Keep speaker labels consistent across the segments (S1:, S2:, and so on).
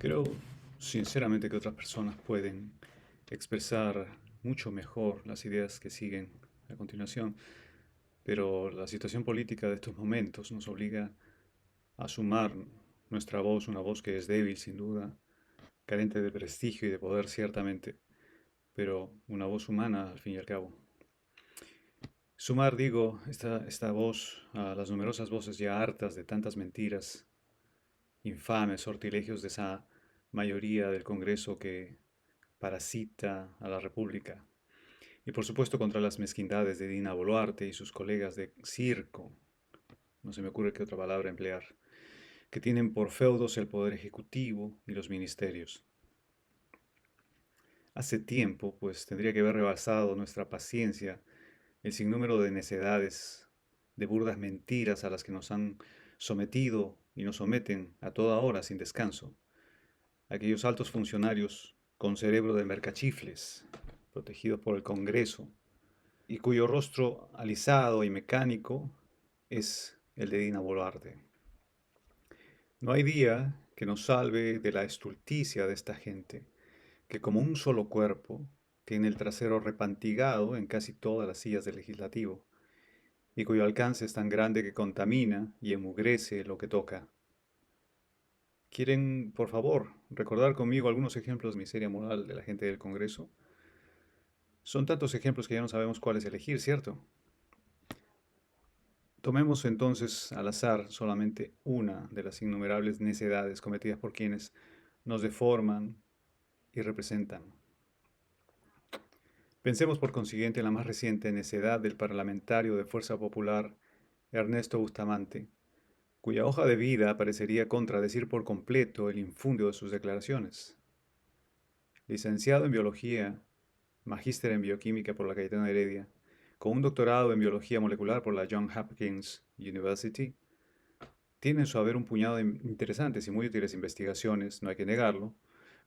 S1: Creo sinceramente que otras personas pueden expresar mucho mejor las ideas que siguen a continuación, pero la situación política de estos momentos nos obliga a sumar nuestra voz, una voz que es débil sin duda, carente de prestigio y de poder ciertamente, pero una voz humana al fin y al cabo. Sumar, digo, esta voz a las numerosas voces ya hartas de tantas mentiras, infames sortilegios de esa mayoría del Congreso que parasita a la República. Y por supuesto contra las mezquindades de Dina Boluarte y sus colegas de circo, no se me ocurre qué otra palabra emplear, que tienen por feudos el poder ejecutivo y los ministerios. Hace tiempo, pues tendría que haber rebasado nuestra paciencia el sinnúmero de necedades, de burdas mentiras a las que nos han sometido y nos someten a toda hora sin descanso. Aquellos altos funcionarios con cerebro de mercachifles, protegidos por el Congreso, y cuyo rostro alisado y mecánico es el de Dina Boluarte. No hay día que nos salve de la estulticia de esta gente, que como un solo cuerpo tiene el trasero repantigado en casi todas las sillas del legislativo, y cuyo alcance es tan grande que contamina y enmugrece lo que toca. ¿Quieren, por favor, recordar conmigo algunos ejemplos de miseria moral de la gente del Congreso? Son tantos ejemplos que ya no sabemos cuáles elegir, ¿cierto? Tomemos entonces al azar solamente una de las innumerables necedades cometidas por quienes nos deforman y representan. Pensemos por consiguiente en la más reciente necedad del parlamentario de Fuerza Popular, Ernesto Bustamante, cuya hoja de vida parecería contradecir por completo el infundio de sus declaraciones. Licenciado en Biología, magíster en Bioquímica por la Cayetano Heredia, con un doctorado en Biología Molecular por la Johns Hopkins University, tiene en su haber un puñado de interesantes y muy útiles investigaciones, no hay que negarlo,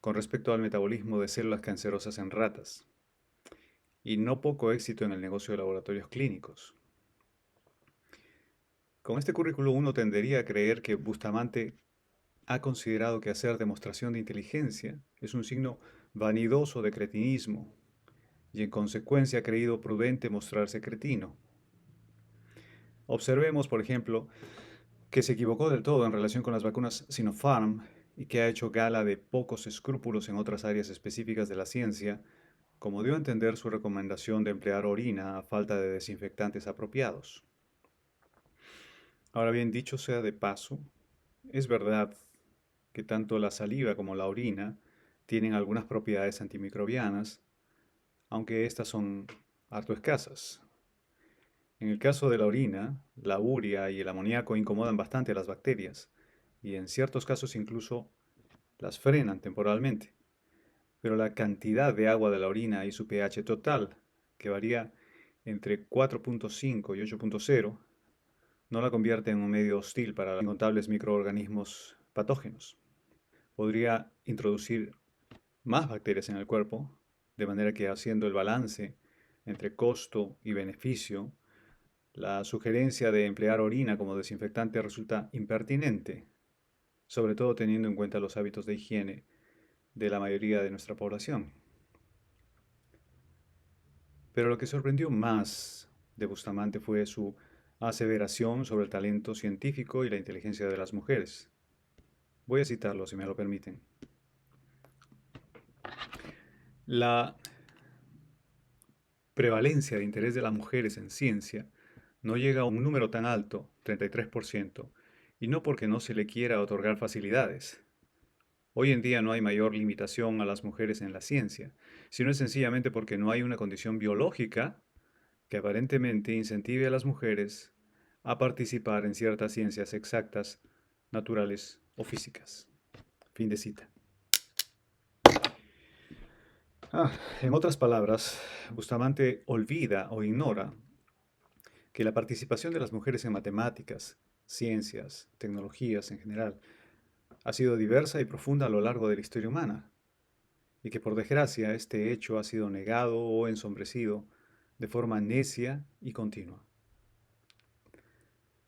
S1: con respecto al metabolismo de células cancerosas en ratas, y no poco éxito en el negocio de laboratorios clínicos. Con este currículo uno tendería a creer que Bustamante ha considerado que hacer demostración de inteligencia es un signo vanidoso de cretinismo, y en consecuencia ha creído prudente mostrarse cretino. Observemos, por ejemplo, que se equivocó del todo en relación con las vacunas Sinopharm y que ha hecho gala de pocos escrúpulos en otras áreas específicas de la ciencia, como dio a entender su recomendación de emplear orina a falta de desinfectantes apropiados. Ahora bien, dicho sea de paso, es verdad que tanto la saliva como la orina tienen algunas propiedades antimicrobianas, aunque estas son harto escasas. En el caso de la orina, la urea y el amoníaco incomodan bastante a las bacterias y en ciertos casos incluso las frenan temporalmente. Pero la cantidad de agua de la orina y su pH total, que varía entre 4.5 y 8.0, no la convierte en un medio hostil para los incontables microorganismos patógenos. Podría introducir más bacterias en el cuerpo, de manera que haciendo el balance entre costo y beneficio, la sugerencia de emplear orina como desinfectante resulta impertinente, sobre todo teniendo en cuenta los hábitos de higiene de la mayoría de nuestra población. Pero lo que sorprendió más de Bustamante fue su aseveración sobre el talento científico y la inteligencia de las mujeres. Voy a citarlo, si me lo permiten. La prevalencia de interés de las mujeres en ciencia no llega a un número tan alto, 33%, y no porque no se le quiera otorgar facilidades. Hoy en día no hay mayor limitación a las mujeres en la ciencia, sino sencillamente porque no hay una condición biológica que aparentemente incentive a las mujeres a participar en ciertas ciencias exactas, naturales o físicas. Fin de cita. En otras palabras, Bustamante olvida o ignora que la participación de las mujeres en matemáticas, ciencias, tecnologías en general, ha sido diversa y profunda a lo largo de la historia humana, y que por desgracia este hecho ha sido negado o ensombrecido de forma necia y continua.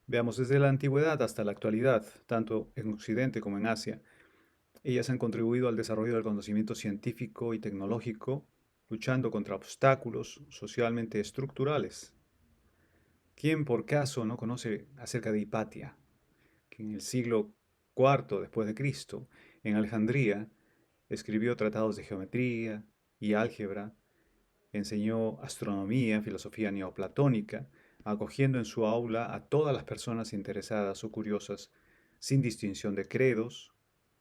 S1: Veamos, desde la antigüedad hasta la actualidad, tanto en Occidente como en Asia, Ellas han contribuido al desarrollo del conocimiento científico y tecnológico, luchando contra obstáculos socialmente estructurales. ¿Quién por caso no conoce acerca de Hipatia, que en el siglo IV después de Cristo, en Alejandría, escribió tratados de geometría y álgebra, enseñó astronomía, filosofía neoplatónica, acogiendo en su aula a todas las personas interesadas o curiosas, sin distinción de credos,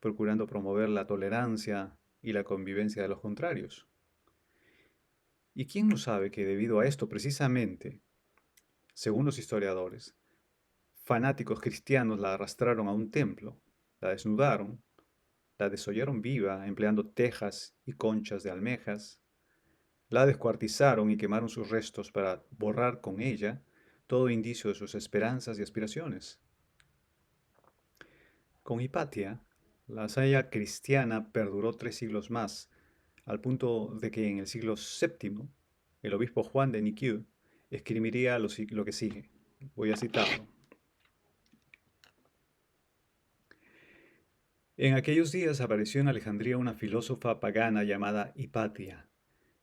S1: procurando promover la tolerancia y la convivencia de los contrarios? ¿Y quién no sabe que debido a esto precisamente, según los historiadores, fanáticos cristianos la arrastraron a un templo, la desnudaron, la desollaron viva empleando tejas y conchas de almejas, la descuartizaron y quemaron sus restos para borrar con ella todo indicio de sus esperanzas y aspiraciones? Con Hipatia, la hazaña cristiana perduró 3 siglos más, al punto de que en el siglo VII el obispo Juan de Niquieu escribiría lo que sigue. Voy a citarlo. En aquellos días apareció en Alejandría una filósofa pagana llamada Hipatia,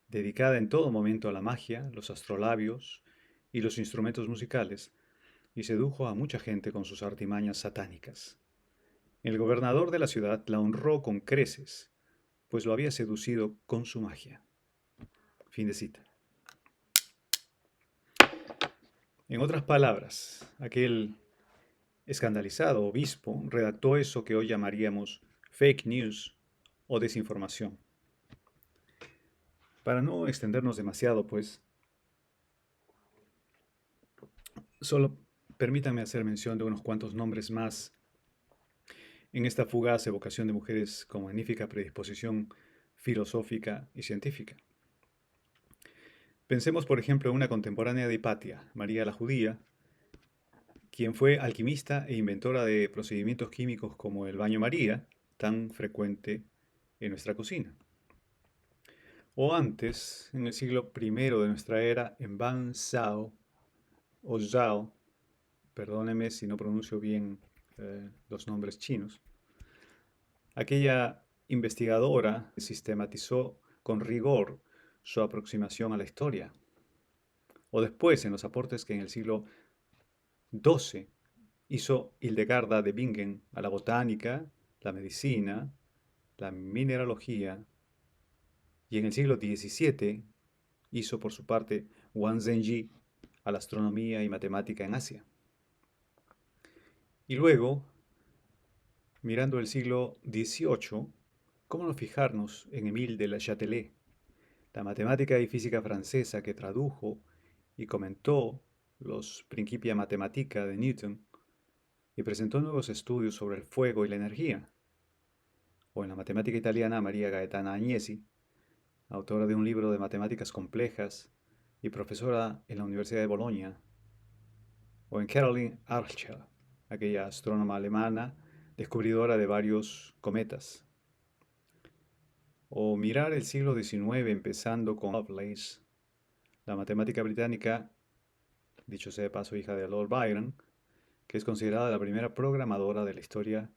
S1: dedicada en todo momento a la magia, los astrolabios y los instrumentos musicales, y sedujo a mucha gente con sus artimañas satánicas. El gobernador de la ciudad la honró con creces, pues lo había seducido con su magia. Fin de cita. En otras palabras, aquel escandalizado obispo redactó eso que hoy llamaríamos fake news o desinformación. Para no extendernos demasiado, pues, solo permítanme hacer mención de unos cuantos nombres más en esta fugaz evocación de mujeres con magnífica predisposición filosófica y científica. Pensemos, por ejemplo, en una contemporánea de Hipatia, María la Judía, quien fue alquimista e inventora de procedimientos químicos como el baño María, tan frecuente en nuestra cocina. O antes, en el siglo I de nuestra era, en Ban Zhao, o Zhao, perdóneme si no pronuncio bien los nombres chinos, aquella investigadora sistematizó con rigor su aproximación a la historia. O después, en los aportes que en el siglo XII hizo Hildegarda de Bingen a la botánica, la medicina, la mineralogía, y en el siglo XVII hizo por su parte Wang Zhenji a la astronomía y matemática en Asia. Y luego, mirando el siglo XVIII, ¿cómo no fijarnos en Émile de La Châtelet, la matemática y física francesa que tradujo y comentó los Principia Mathematica de Newton y presentó nuevos estudios sobre el fuego y la energía? O en la matemática italiana María Gaetana Agnesi, autora de un libro de matemáticas complejas y profesora en la Universidad de Bolonia. O en Caroline Archer, aquella astrónoma alemana descubridora de varios cometas. O mirar el siglo XIX empezando con Lovelace, la matemática británica, dicho sea de paso hija de Lord Byron, que es considerada la primera programadora de la historia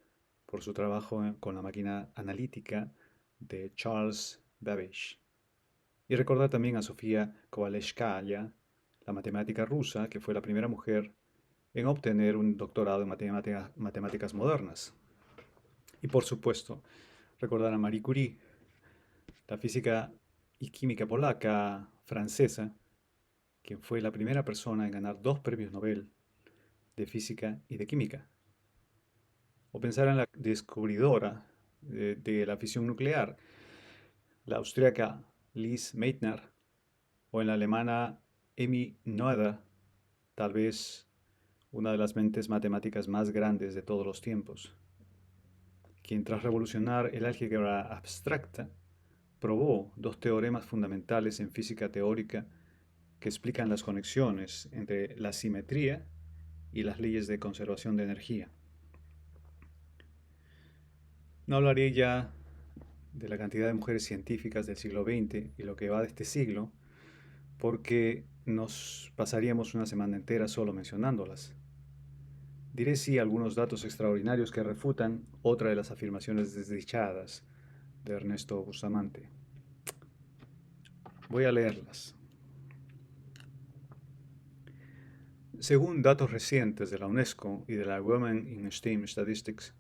S1: por su trabajo con la máquina analítica de Charles Babbage. Y recordar también a Sofía Kovalevskaya, la matemática rusa, que fue la primera mujer en obtener un doctorado en matemáticas modernas. Y por supuesto, recordar a Marie Curie, la física y química polaca francesa, quien fue la primera persona en ganar 2 premios Nobel de física y de química. O pensar en la descubridora de la fisión nuclear, la austríaca Lise Meitner, o en la alemana Emmy Noether, tal vez una de las mentes matemáticas más grandes de todos los tiempos, quien tras revolucionar el álgebra abstracta, probó 2 teoremas fundamentales en física teórica que explican las conexiones entre la simetría y las leyes de conservación de energía. No hablaré ya de la cantidad de mujeres científicas del siglo XX y lo que va de este siglo, porque nos pasaríamos una semana entera solo mencionándolas. Diré sí a algunos datos extraordinarios que refutan otra de las afirmaciones desdichadas de Ernesto Bustamante. Voy a leerlas. Según datos recientes de la UNESCO y de la Women in STEM Statistics,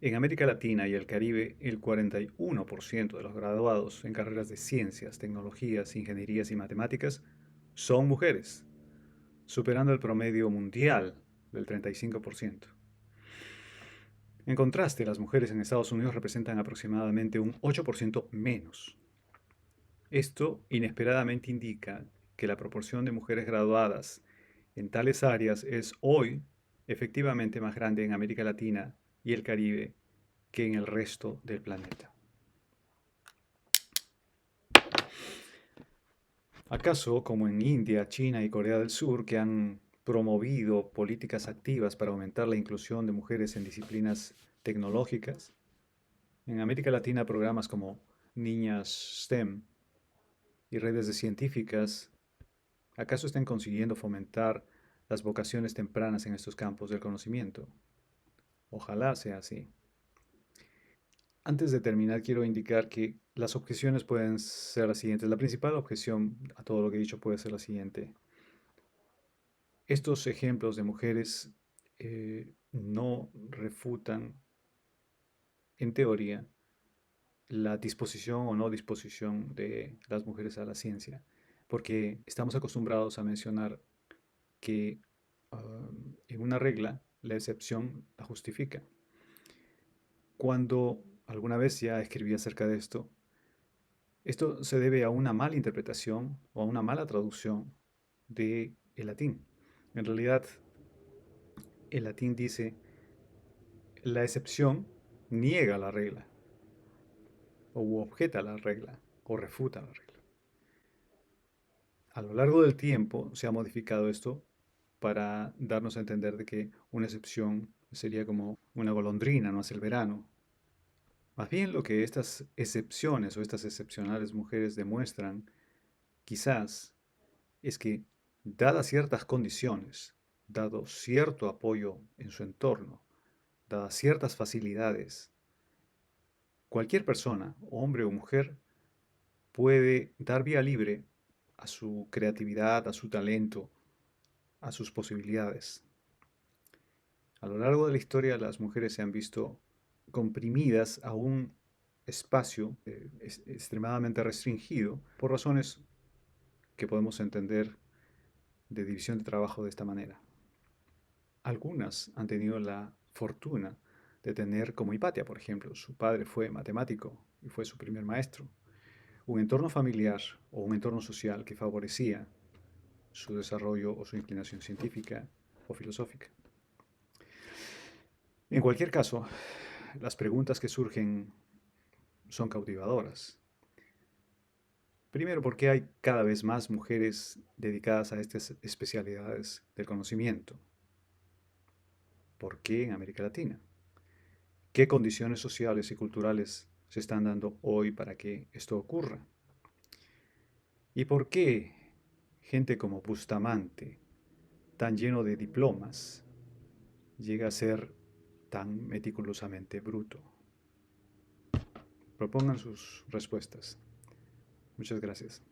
S1: en América Latina y el Caribe, el 41% de los graduados en carreras de ciencias, tecnologías, ingenierías y matemáticas son mujeres, superando el promedio mundial del 35%. En contraste, las mujeres en Estados Unidos representan aproximadamente un 8% menos. Esto inesperadamente indica que la proporción de mujeres graduadas en tales áreas es hoy efectivamente más grande en América Latina y el Caribe que en el resto del planeta. ¿Acaso, como en India, China y Corea del Sur, que han promovido políticas activas para aumentar la inclusión de mujeres en disciplinas tecnológicas, en América Latina programas como Niñas STEM y redes de científicas, acaso están consiguiendo fomentar las vocaciones tempranas en estos campos del conocimiento? Ojalá sea así. Antes de terminar, quiero indicar que las objeciones pueden ser las siguientes. La principal objeción a todo lo que he dicho puede ser la siguiente. Estos ejemplos de mujeres no refutan, en teoría, la disposición o no disposición de las mujeres a la ciencia, porque estamos acostumbrados a mencionar que en una regla la excepción la justifica. Cuando alguna vez ya escribí acerca de esto se debe a una mala interpretación o a una mala traducción del latín. En realidad, el latín dice, la excepción niega la regla, o objeta la regla, o refuta la regla. A lo largo del tiempo se ha modificado esto para darnos a entender de que una excepción sería como una golondrina, no hace el verano. Más bien lo que estas excepciones o estas excepcionales mujeres demuestran, quizás, es que, dadas ciertas condiciones, dado cierto apoyo en su entorno, dadas ciertas facilidades, cualquier persona, hombre o mujer, puede dar vía libre a su creatividad, a su talento, a sus posibilidades. A lo largo de la historia, las mujeres se han visto comprimidas a un espacio extremadamente restringido por razones que podemos entender de división de trabajo de esta manera. Algunas han tenido la fortuna de tener, como Hipatia, por ejemplo, su padre fue matemático y fue su primer maestro, un entorno familiar o un entorno social que favorecía su desarrollo o su inclinación científica o filosófica. En cualquier caso, las preguntas que surgen son cautivadoras. Primero, ¿por qué hay cada vez más mujeres dedicadas a estas especialidades del conocimiento? ¿Por qué en América Latina? ¿Qué condiciones sociales y culturales se están dando hoy para que esto ocurra? ¿Y por qué gente como Bustamante, tan lleno de diplomas, llega a ser tan meticulosamente bruto? Propongan sus respuestas. Muchas gracias.